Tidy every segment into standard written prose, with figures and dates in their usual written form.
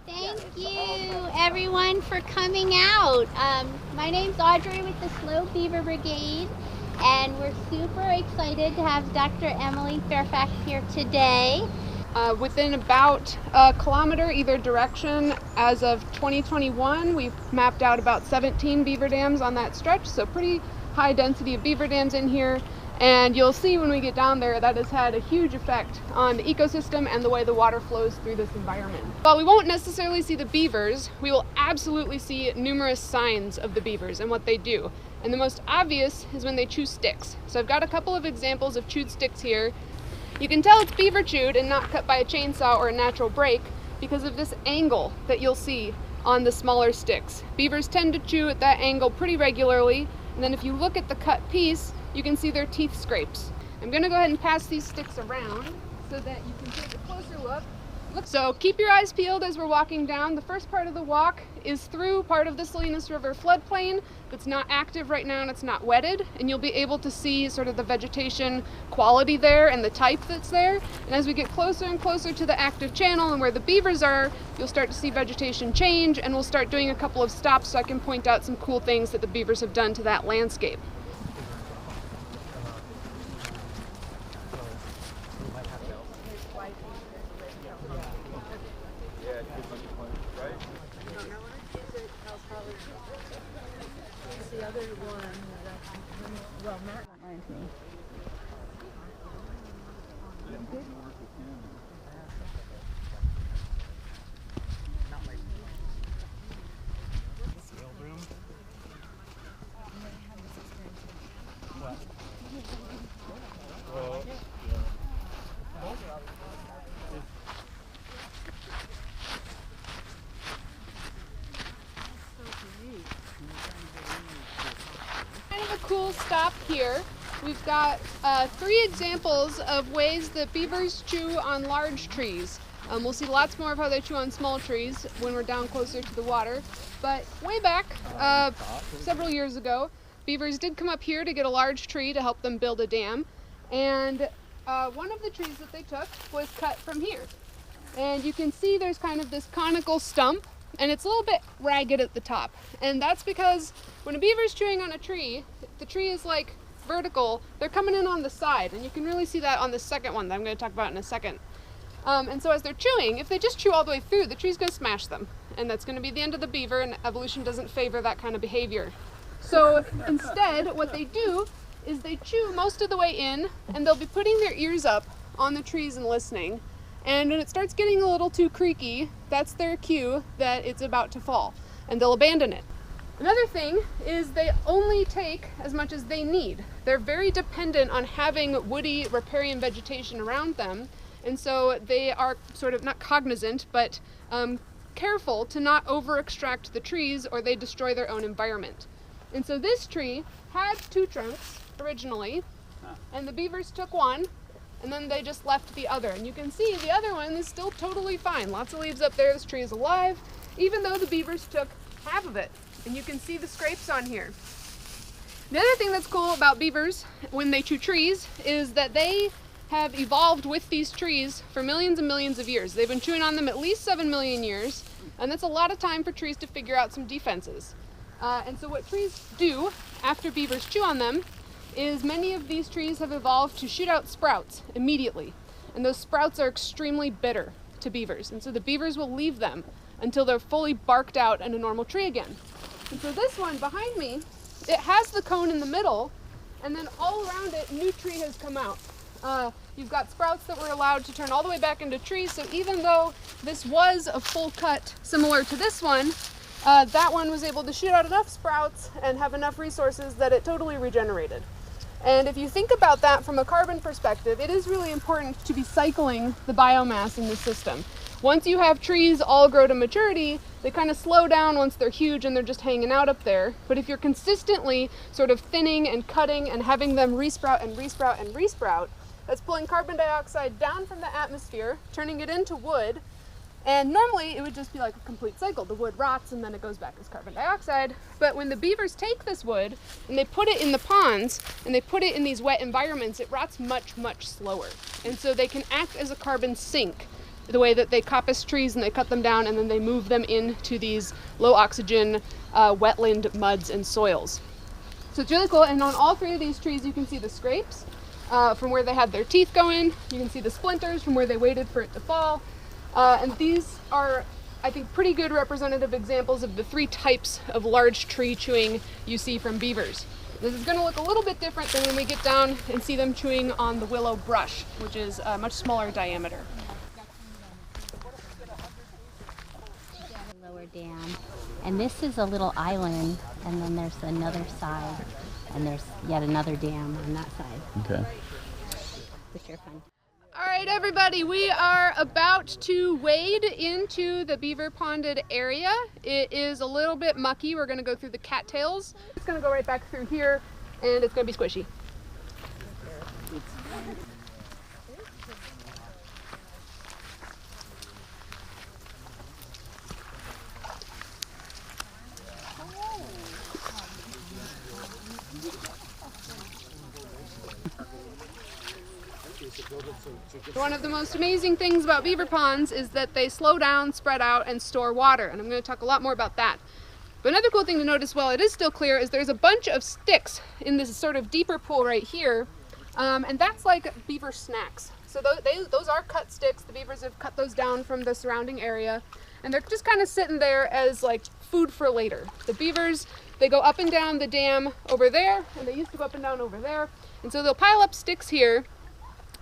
Thank you, everyone, for coming out. My name's Audrey with the Slow Beaver Brigade, and we're super excited to have Dr. Emily Fairfax here today. Within about a kilometer either direction, as of 2021, we've mapped out about 17 beaver dams on that stretch, so pretty high density of beaver dams in here. And you'll see when we get down there that has had a huge effect on the ecosystem and the way the water flows through this environment. While we won't necessarily see the beavers, we will absolutely see numerous signs of the beavers and what they do. And the most obvious is when they chew sticks. So I've got a couple of examples of chewed sticks here. You can tell it's beaver chewed and not cut by a chainsaw or a natural break because of this angle that you'll see on the smaller sticks. Beavers tend to chew at that angle pretty regularly, and then if you look at the cut piece, you can see their teeth scrapes. I'm going to go ahead and pass these sticks around so that you can take a closer look. So keep your eyes peeled as we're walking down. The first part of the walk is through part of the Salinas River floodplain that's not active right now and it's not wetted, and you'll be able to see sort of the vegetation quality there and the type that's there. And as we get closer and closer to the active channel and where the beavers are, you'll start to see vegetation change, and we'll start doing a couple of stops so I can point out some cool things that the beavers have done to that landscape. The other one, well, Matt reminds me. Cool stop here. We've got 3 examples of ways that beavers chew on large trees. We'll see lots more of how they chew on small trees when we're down closer to the water. But way back, several years ago, beavers did come up here to get a large tree to help them build a dam. And one of the trees that they took was cut from here. And you can see there's kind of this conical stump, and it's a little bit ragged at the top. And that's because when a beaver's chewing on a tree, the tree is like vertical, they're coming in on the side, and you can really see that on the second one that I'm going to talk about in a second. And so as they're chewing, if they just chew all the way through, the tree's going to smash them, and that's going to be the end of the beaver, and evolution doesn't favor that kind of behavior. So instead, what they do is they chew most of the way in, and they'll be putting their ears up on the trees and listening. And when it starts getting a little too creaky, that's their cue that it's about to fall, and they'll abandon it. Another thing is they only take as much as they need. They're very dependent on having woody riparian vegetation around them, and so they are sort of not cognizant, but careful to not over-extract the trees or they destroy their own environment. And so this tree had 2 trunks originally, and the beavers took one, and then they just left the other. And you can see the other one is still totally fine. Lots of leaves up there, this tree is alive, even though the beavers took half of it. And you can see the scrapes on here. The other thing that's cool about beavers when they chew trees is that they have evolved with these trees for millions and millions of years. They've been chewing on them at least 7 million years, and that's a lot of time for trees to figure out some defenses. And so what trees do after beavers chew on them is many of these trees have evolved to shoot out sprouts immediately. And those sprouts are extremely bitter to beavers, and so the beavers will leave them until they're fully barked out in a normal tree again. And so this one behind me, it has the cone in the middle, and then all around it, new tree has come out. You've got sprouts that were allowed to turn all the way back into trees, so even though this was a full cut similar to this one, that one was able to shoot out enough sprouts and have enough resources that it totally regenerated. And if you think about that from a carbon perspective, it is really important to be cycling the biomass in the system. Once you have trees all grow to maturity, they kind of slow down once they're huge and they're just hanging out up there. But if you're consistently sort of thinning and cutting and having them resprout and resprout and resprout, that's pulling carbon dioxide down from the atmosphere, turning it into wood. And normally it would just be like a complete cycle. The wood rots and then it goes back as carbon dioxide. But when the beavers take this wood and they put it in the ponds and they put it in these wet environments, it rots much, much slower. And so they can act as a carbon sink the way that they coppice trees and they cut them down and then they move them into these low oxygen wetland muds and soils. So it's really cool, and on all three of these trees you can see the scrapes from where they had their teeth go in. You can see the splinters from where they waited for it to fall. And these are, I think, pretty good representative examples of the three types of large tree chewing you see from beavers. This is going to look a little bit different than when we get down and see them chewing on the willow brush, which is a much smaller diameter. Lower dam, and this is a little island, and then there's another side, and there's yet another dam on that side. Okay. Which are fun. All right, everybody, we are about to wade into the beaver ponded area. It is a little bit mucky. We're going to go through the cattails. It's going to go right back through here, and it's going to be squishy. One of the most amazing things about beaver ponds is that they slow down, spread out, and store water, and I'm going to talk a lot more about that. But another cool thing to notice while it is still clear is there's a bunch of sticks in this sort of deeper pool right here, and that's like beaver snacks. So those are cut sticks. The beavers have cut those down from the surrounding area, and they're just kind of sitting there as like food for later. The beavers, they go up and down the dam over there, and they used to go up and down over there, and so they'll pile up sticks here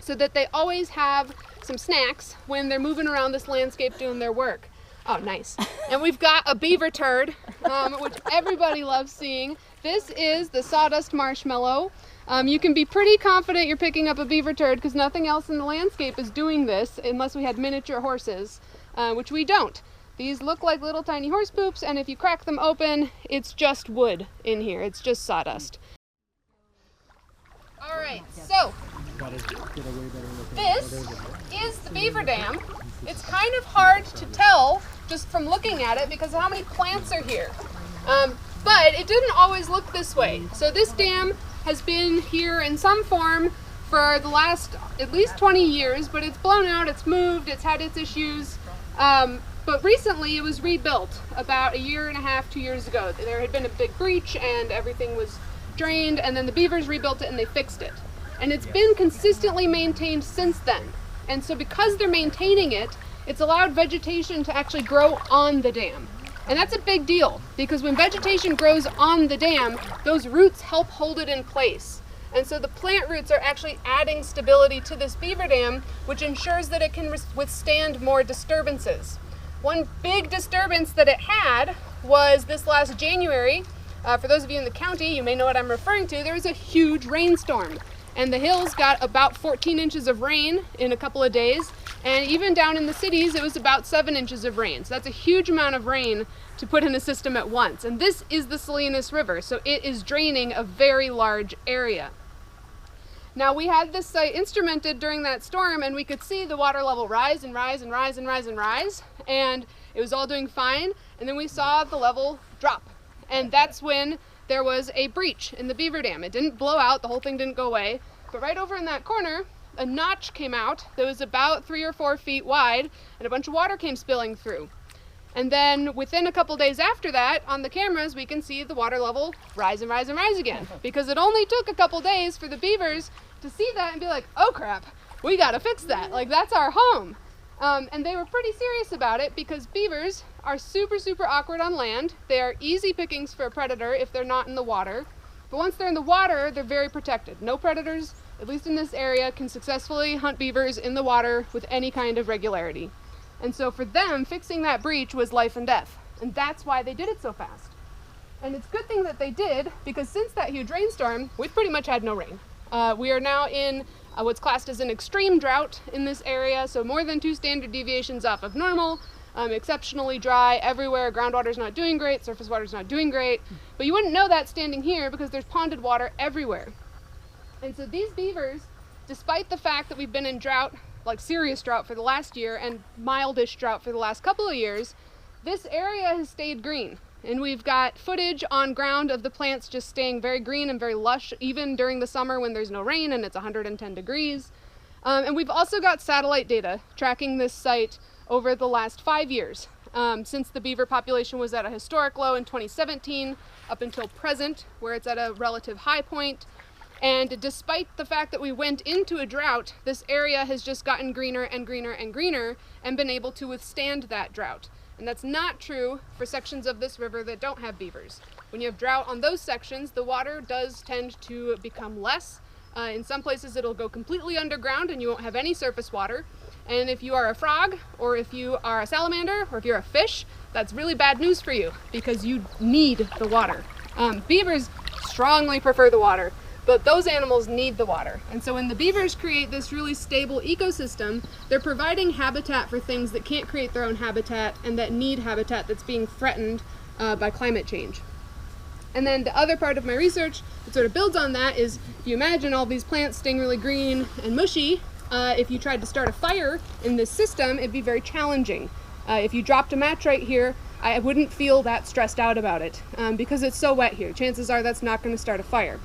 so that they always have some snacks when they're moving around this landscape doing their work. Oh, nice. And we've got a beaver turd, which everybody loves seeing. This is the sawdust marshmallow. You can be pretty confident you're picking up a beaver turd because nothing else in the landscape is doing this unless we had miniature horses, which we don't. These look like little tiny horse poops, and if you crack them open, it's just wood in here. It's just sawdust. All right, so this is the beaver dam. It's kind of hard to tell just from looking at it because of how many plants are here. But it didn't always look this way. So this dam has been here in some form for the last at least 20 years, but it's blown out, it's moved, it's had its issues. But recently it was rebuilt about a year and a half, 2 years ago. There had been a big breach and everything was drained, and then the beavers rebuilt it and they fixed it. And it's been consistently maintained since then. And so because they're maintaining it, it's allowed vegetation to actually grow on the dam. And that's a big deal because when vegetation grows on the dam, those roots help hold it in place. And so the plant roots are actually adding stability to this beaver dam, which ensures that it can withstand more disturbances. One big disturbance that it had was this last January. For those of you in the county, you may know what I'm referring to. There was a huge rainstorm. And the hills got about 14 inches of rain in a couple of days, and even down in the cities it was about 7 inches of rain. So that's a huge amount of rain to put in a system at once. And this is the Salinas River, so it is draining a very large area. Now we had this site instrumented during that storm, and we could see the water level rise and rise and rise and rise and rise, and it was all doing fine, and then we saw the level drop. And that's when there was a breach in the beaver dam. It didn't blow out, the whole thing didn't go away, but right over in that corner, a notch came out that was about 3 or 4 feet wide, and a bunch of water came spilling through. And then within a couple days after that, on the cameras, we can see the water level rise and rise and rise again, because it only took a couple days for the beavers to see that and be like, oh crap, we gotta fix that, like that's our home. And they were pretty serious about it because beavers are super, super awkward on land. They are easy pickings for a predator if they're not in the water. But once they're in the water, they're very protected. No predators, at least in this area, can successfully hunt beavers in the water with any kind of regularity. And so for them, fixing that breach was life and death. And that's why they did it so fast. And it's a good thing that they did, because since that huge rainstorm, we've pretty much had no rain. We are now in what's classed as an extreme drought in this area, so more than 2 standard deviations off of normal, exceptionally dry everywhere. Groundwater's not doing great, surface water's not doing great, but you wouldn't know that standing here because there's ponded water everywhere. And so these beavers, despite the fact that we've been in drought, like serious drought for the last year and mildish drought for the last couple of years, this area has stayed green. And we've got footage on ground of the plants just staying very green and very lush, even during the summer when there's no rain and it's 110 degrees. And we've also got satellite data tracking this site over the last 5 years, since the beaver population was at a historic low in 2017 up until present, where it's at a relative high point. And despite the fact that we went into a drought, this area has just gotten greener and greener and greener and been able to withstand that drought. And that's not true for sections of this river that don't have beavers. When you have drought on those sections, the water does tend to become less. In some places it'll go completely underground and you won't have any surface water. And if you are a frog, or if you are a salamander, or if you're a fish, that's really bad news for you because you need the water. Beavers strongly prefer the water, but those animals need the water. And so when the beavers create this really stable ecosystem, they're providing habitat for things that can't create their own habitat and that need habitat that's being threatened by climate change. And then the other part of my research that sort of builds on that is, if you imagine all these plants staying really green and mushy, if you tried to start a fire in this system, it'd be very challenging. If you dropped a match right here, I wouldn't feel that stressed out about it because it's so wet here. Chances are that's not going to start a fire.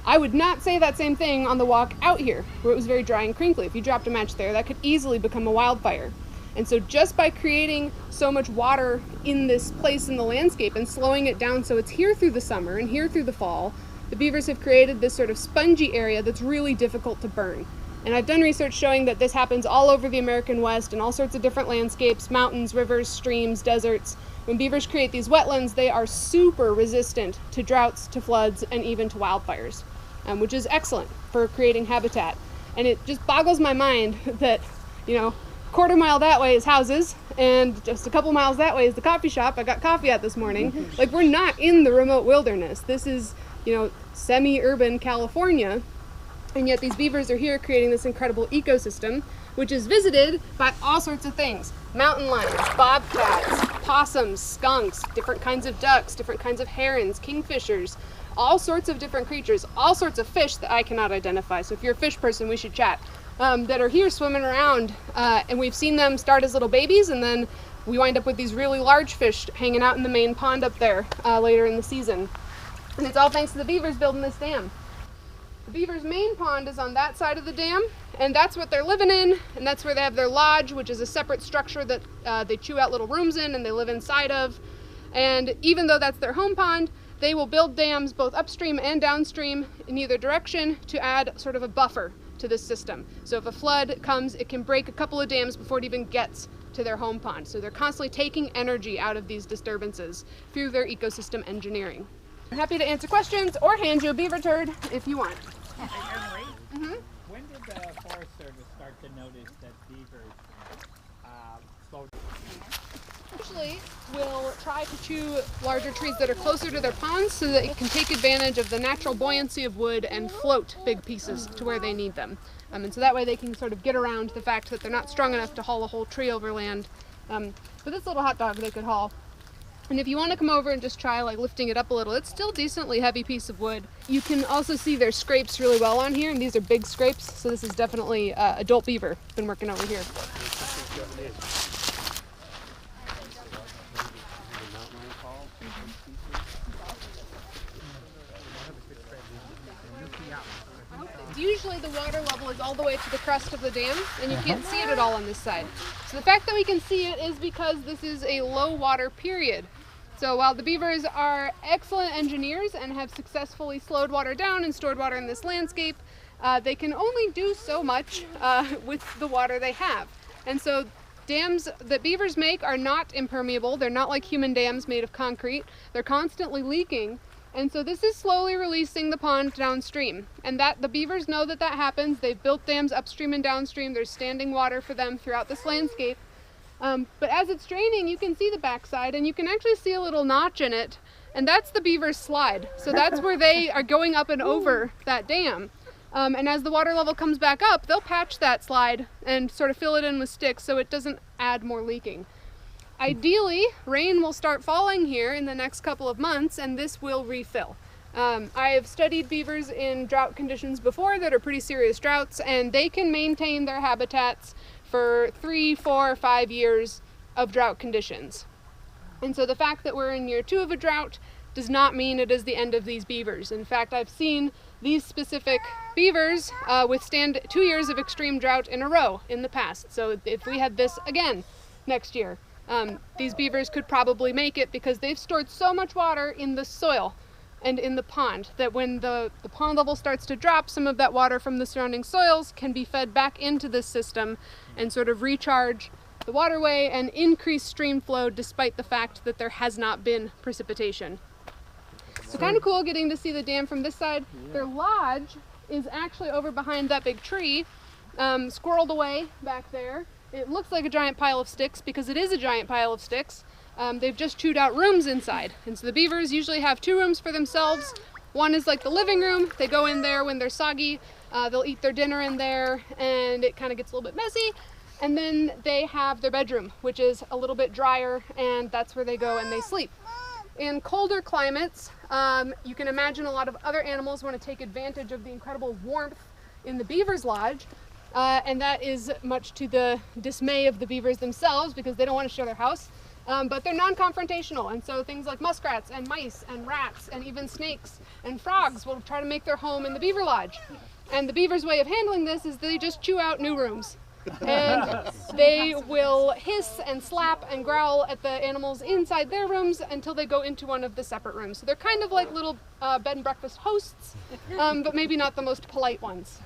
I would not say that same thing on the walk out here, where it was very dry and crinkly. If you dropped a match there, that could easily become a wildfire. And so just by creating so much water in this place in the landscape and slowing it down so it's here through the summer and here through the fall, the beavers have created this sort of spongy area that's really difficult to burn. And I've done research showing that this happens all over the American West in all sorts of different landscapes, mountains, rivers, streams, deserts. When beavers create these wetlands, they are super resistant to droughts, to floods, and even to wildfires, which is excellent for creating habitat. And it just boggles my mind that, quarter mile that way is houses, and just a couple miles that way is the coffee shop I got coffee at this morning. Like, we're not in the remote wilderness. This is, semi-urban California. And yet these beavers are here creating this incredible ecosystem, which is visited by all sorts of things. Mountain lions, bobcats, possums, skunks, different kinds of ducks, different kinds of herons, kingfishers, all sorts of different creatures, all sorts of fish that I cannot identify. So if you're a fish person, we should chat, that are here swimming around. And we've seen them start as little babies, and then we wind up with these really large fish hanging out in the main pond up there later in the season. And it's all thanks to the beavers building this dam. The beavers' main pond is on that side of the dam, and that's what they're living in, and that's where they have their lodge, which is a separate structure that they chew out little rooms in and they live inside of. And even though that's their home pond, they will build dams both upstream and downstream in either direction to add sort of a buffer to this system. So if a flood comes, it can break a couple of dams before it even gets to their home pond. So they're constantly taking energy out of these disturbances through their ecosystem engineering. I'm happy to answer questions or hand you a beaver turd if you want. When did the Forest Service start to notice that beavers slowed down? Usually we'll try to chew larger trees that are closer to their ponds so that it can take advantage of the natural buoyancy of wood and float big pieces to where they need them. And so that way they can sort of get around the fact that they're not strong enough to haul a whole tree over land. But this little hot dog they could haul. And if you want to come over and just try lifting it up a little, it's still a decently heavy piece of wood. You can also see their scrapes really well on here, and these are big scrapes, so this is definitely adult beaver been working over here. Usually the water level is all the way to the crest of the dam, and you can't see it at all on this side. So the fact that we can see it is because this is a low water period. So while the beavers are excellent engineers and have successfully slowed water down and stored water in this landscape, they can only do so much with the water they have. And so dams that beavers make are not impermeable. They're not like human dams made of concrete. They're constantly leaking. And so this is slowly releasing the pond downstream. And that the beavers know that happens. They've built dams upstream and downstream. There's standing water for them throughout this landscape. But as it's draining, you can see the backside, and you can actually see a little notch in it. And that's the beaver's slide. So that's where they are going up and over that dam. And as the water level comes back up, they'll patch that slide and sort of fill it in with sticks so it doesn't add more leaking. Ideally, rain will start falling here in the next couple of months, and this will refill. I have studied beavers in drought conditions before that are pretty serious droughts, and they can maintain their habitats for 3, 4, 5 years of drought conditions. And so the fact that we're in year 2 of a drought does not mean it is the end of these beavers. In fact, I've seen these specific beavers withstand 2 years of extreme drought in a row in the past. So if we had this again next year, these beavers could probably make it because they've stored so much water in the soil and in the pond that when the pond level starts to drop, some of that water from the surrounding soils can be fed back into this system and sort of recharge the waterway and increase stream flow despite the fact that there has not been precipitation. So kind of cool getting to see the dam from this side. Their lodge is actually over behind that big tree, squirreled away back there. It looks like a giant pile of sticks because it is a giant pile of sticks. They've just chewed out rooms inside. And so the beavers usually have 2 rooms for themselves. One is like the living room. They go in there when they're soggy. They'll eat their dinner in there and it kind of gets a little bit messy. And then they have their bedroom, which is a little bit drier, and that's where they go and they sleep. In colder climates, you can imagine a lot of other animals want to take advantage of the incredible warmth in the beaver's lodge. And that is much to the dismay of the beavers themselves because they don't want to share their house. But they're non-confrontational, and so things like muskrats and mice and rats and even snakes and frogs will try to make their home in the beaver lodge. And the beaver's way of handling this is they just chew out new rooms. And they will hiss and slap and growl at the animals inside their rooms until they go into one of the separate rooms. So they're kind of like little bed and breakfast hosts, but maybe not the most polite ones.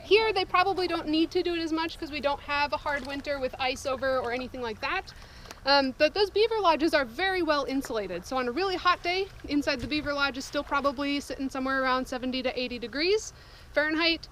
Here they probably don't need to do it as much because we don't have a hard winter with ice over or anything like that. But those beaver lodges are very well insulated. So on a really hot day, inside the beaver lodge is still probably sitting somewhere around 70 to 80 degrees Fahrenheit.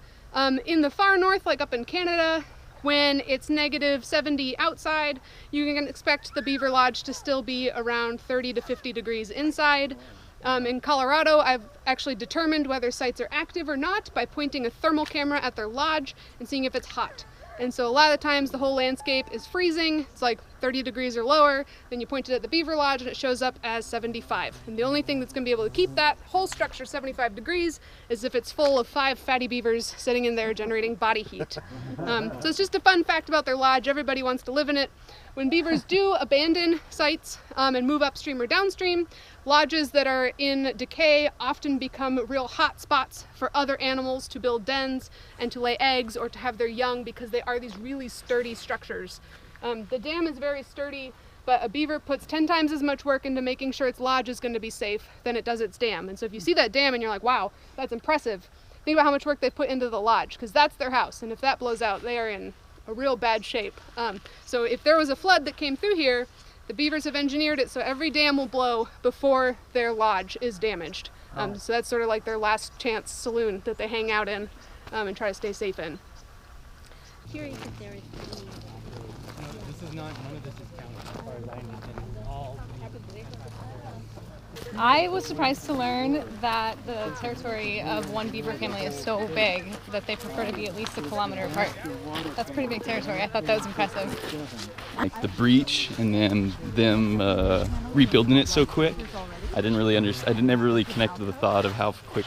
In the far north, like up in Canada, when it's negative 70 outside, you can expect the beaver lodge to still be around 30 to 50 degrees inside. In Colorado, I've actually determined whether sites are active or not by pointing a thermal camera at their lodge and seeing if it's hot. And so a lot of the times the whole landscape is freezing. It's like 30 degrees or lower. Then you point it at the beaver lodge and it shows up as 75. And the only thing that's going to be able to keep that whole structure 75 degrees is if it's full of 5 fatty beavers sitting in there generating body heat. So it's just a fun fact about their lodge. Everybody wants to live in it. When beavers do abandon sites and move upstream or downstream, lodges that are in decay often become real hot spots for other animals to build dens and to lay eggs or to have their young because they are these really sturdy structures. The dam is very sturdy, but a beaver puts 10 times as much work into making sure its lodge is going to be safe than it does its dam. And so if you see that dam and you're like, wow, that's impressive, think about how much work they put into the lodge because that's their house. And if that blows out, they are in a real bad shape. So if there was a flood that came through here, the beavers have engineered it so every dam will blow before their lodge is damaged. So that's sort of like their last chance saloon that they hang out in and try to stay safe in. Curious if there is any. This is not, none of this is counted as far as I know. All I was surprised to learn that the territory of one beaver family is so big that they prefer to be at least a kilometer apart. That's pretty big territory. I thought that was impressive. Like the breach and then them rebuilding it so quick. I didn't really understand. I never really connect to the thought of how quick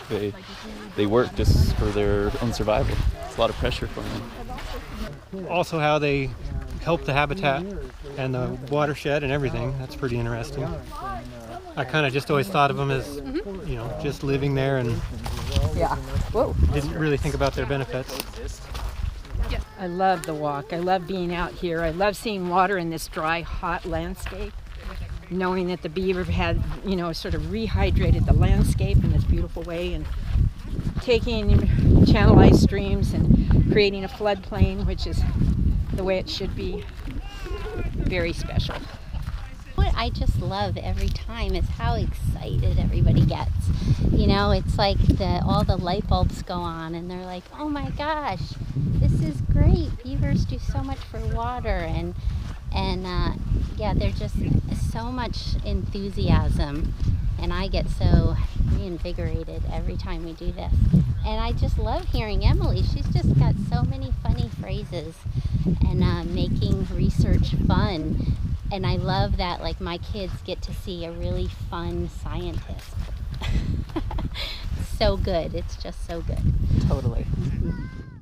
they work just for their own survival. It's a lot of pressure for them. also how they help the habitat and the watershed and everything. That's pretty interesting. I kind of just always thought of them as, you know, just living there and didn't really think about their benefits. I love the walk. I love being out here. I love seeing water in this dry, hot landscape. Knowing that the beaver had, you know, sort of rehydrated the landscape in this beautiful way and taking channelized streams and creating a floodplain, which is the way it should be. Very special. What I just love every time is how excited everybody gets. You know, it's like all the light bulbs go on and they're like, oh my gosh, this is great. Beavers do so much for water and yeah, there's just so much enthusiasm, and I get so reinvigorated every time we do this. And I just love hearing Emily. She's just got so many funny phrases and making research fun. And I love that, like, my kids get to see a really fun scientist. So good. It's just so good. Totally. Mm-hmm.